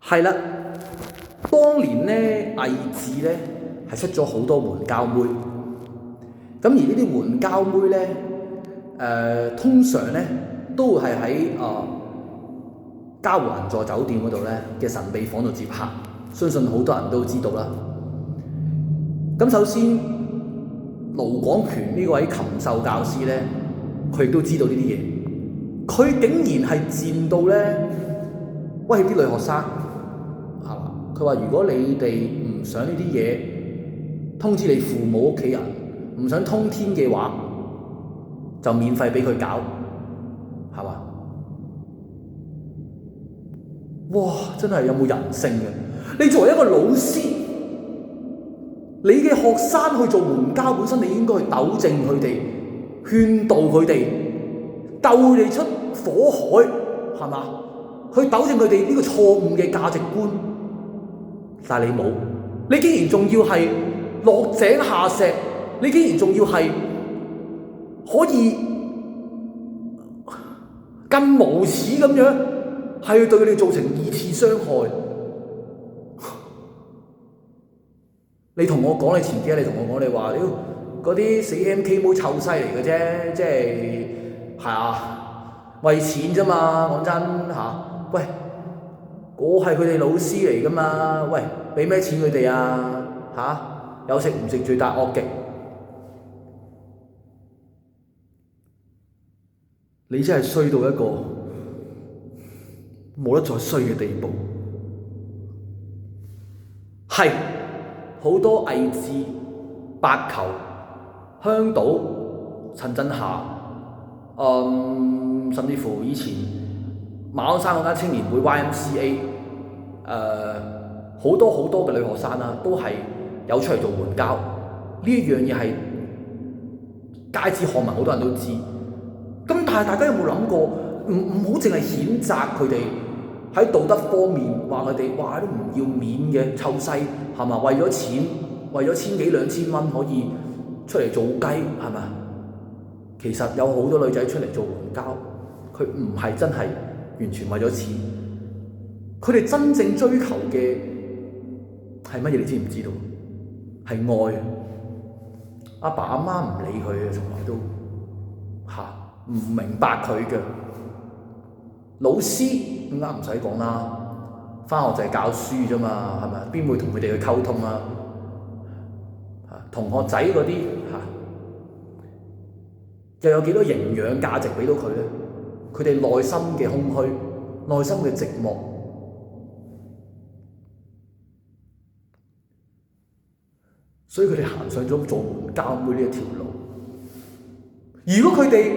係啦，當年咧魏志咧係出咗好多援交妹，咁而呢啲援交妹咧，通常咧都係喺嘉湖銀座酒店嗰度咧嘅神秘房度接客，相信好多人都知道啦。咁首先，盧廣權呢位禽獸教師咧，佢亦都知道呢啲嘢，佢竟然係賤到咧威脅啲女學生。佢話：如果你哋唔想呢啲嘢通知你父母屋企人，唔想通天嘅話，就免費俾佢搞，係嘛？哇！真係有冇人性嘅？你作為一個老師，你嘅學生去做援交，本身你應該去糾正佢哋、勸導佢哋、救佢哋出火海，係嘛？去糾正佢哋呢個錯誤嘅價值觀。但係你冇，你竟然仲要係落井下石，你竟然仲要係可以咁無恥咁樣，係對佢哋造成二次傷害。你同我講，你前幾日你同我講，你話嗰啲死 MK 妹臭西嚟嘅啫，即係啊，為錢啫嘛，講真嚇，喂！我係佢哋老師嚟噶嘛？喂，俾咩錢佢哋啊？有食唔食罪大惡極？你真係衰到一個冇得再衰嘅地步。係好多魏志、白球、香島、陳振霞，甚至乎以前馬鞍山嗰間青年會 YMCA， 好多嘅女學生啦，都係有出嚟做援交。呢一樣嘢係街知巷聞，好多人都知。咁但係大家有冇諗過，唔好淨係譴責佢哋喺道德方面話佢哋哇都唔要面嘅臭西係嘛？為咗錢，為咗千幾兩千蚊可以出嚟做雞係咪？其實有好多女仔出嚟做援交，佢唔係真係完全為咗錢，佢哋真正追求嘅係乜嘢？你知唔知道？係愛。阿爸阿媽唔理佢嘅，從來都唔明白佢嘅。老師更加唔使講啦，返學就係教書啫嘛，係咪？邊會同佢哋去溝通啊？同學仔嗰啲又有幾多營養價值俾到佢咧？佢哋內心嘅空虛，內心嘅寂寞。所以佢哋行上咗做援交妹呢一條路。如果佢哋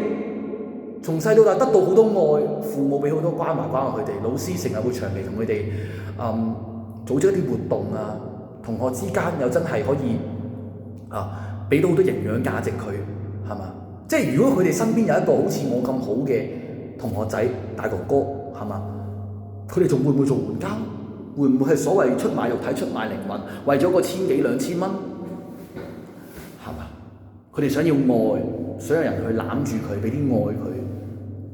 從細到大得到好多愛，父母俾好多關懷佢哋，老師成日會長期同佢哋組織一啲活動啊，同學之間又真係可以俾到好多營養價值佢，係嘛？即係如果佢哋身邊有一個好似我咁好嘅同學仔大哥哥，係嘛？佢哋仲會唔會做援交？會唔會係所謂出賣肉體、出賣靈魂，為咗個千幾兩千蚊？佢哋想要愛，想有人去攬住佢，俾啲愛佢，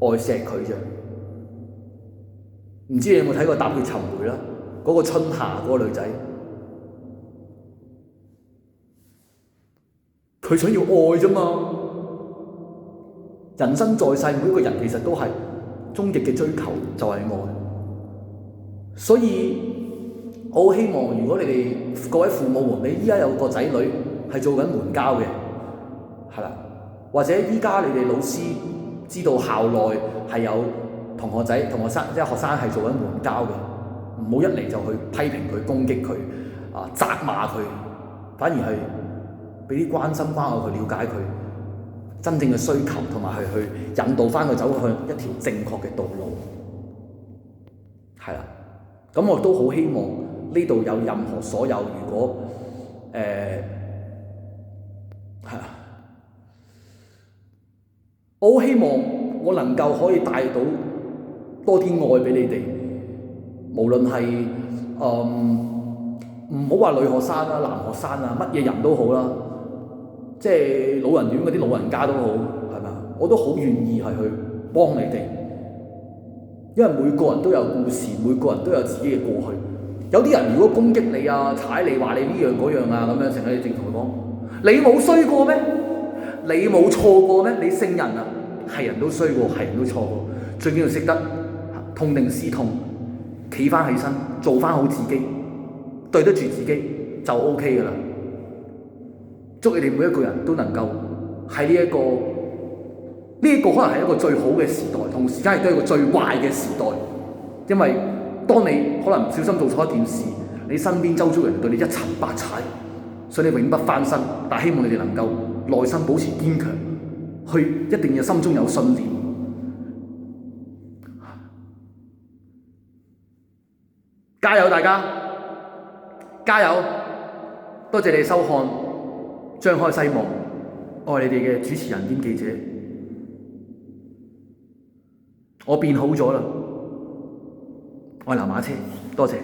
愛錫佢啫。唔知你有冇睇過《踏血尋梅》啦？嗰個春夏嗰個女仔，佢想要愛啫嘛。人生在世，每一個人其實都係終極嘅追求就係愛。所以我好希望，如果你哋各位父母們，你依家有個仔女係做緊援交嘅。係啦，或者依家你哋老師知道校內係有同學仔、同學生，即係學生係做緊援交嘅，唔好一嚟就去批評佢、攻擊佢、責罵佢，反而係俾啲關心、關愛佢、了解佢真正嘅需求，同埋去引導翻佢走向一條正確嘅道路。係啦，咁我都好希望呢度有任何所有，如果我好希望我能夠可以帶到多啲愛俾你哋，無論係唔好話女學生啦、男學生啊，乜嘢人都好啦，即係老人院嗰啲老人家都好，係咪？我都好願意係去幫你哋，因為每個人都有故事，每個人都有自己嘅過去。有啲人如果攻擊你啊、踩你、話你呢樣嗰樣啊咁樣，成日你正同佢講：你冇衰過咩？你冇錯過咩？你聖人啊，係人都衰過，係人都錯過。最緊要識得痛定思痛，企翻起身，做翻好自己，對得住自己就 OK 噶啦。祝你哋每一個人都能夠喺呢一個可能係一個最好嘅時代，同時間亦都係一個最壞嘅時代。因為當你可能唔小心做錯一件事，你身邊周遭人對你一沉百踩，所以你永不翻身。但希望你哋能夠內心保持堅強，一定要心中有信念。加油大家，加油！多謝你收看張開西望，我係你哋嘅主持人兼記者。我變好咗啦，我係南馬車，多謝。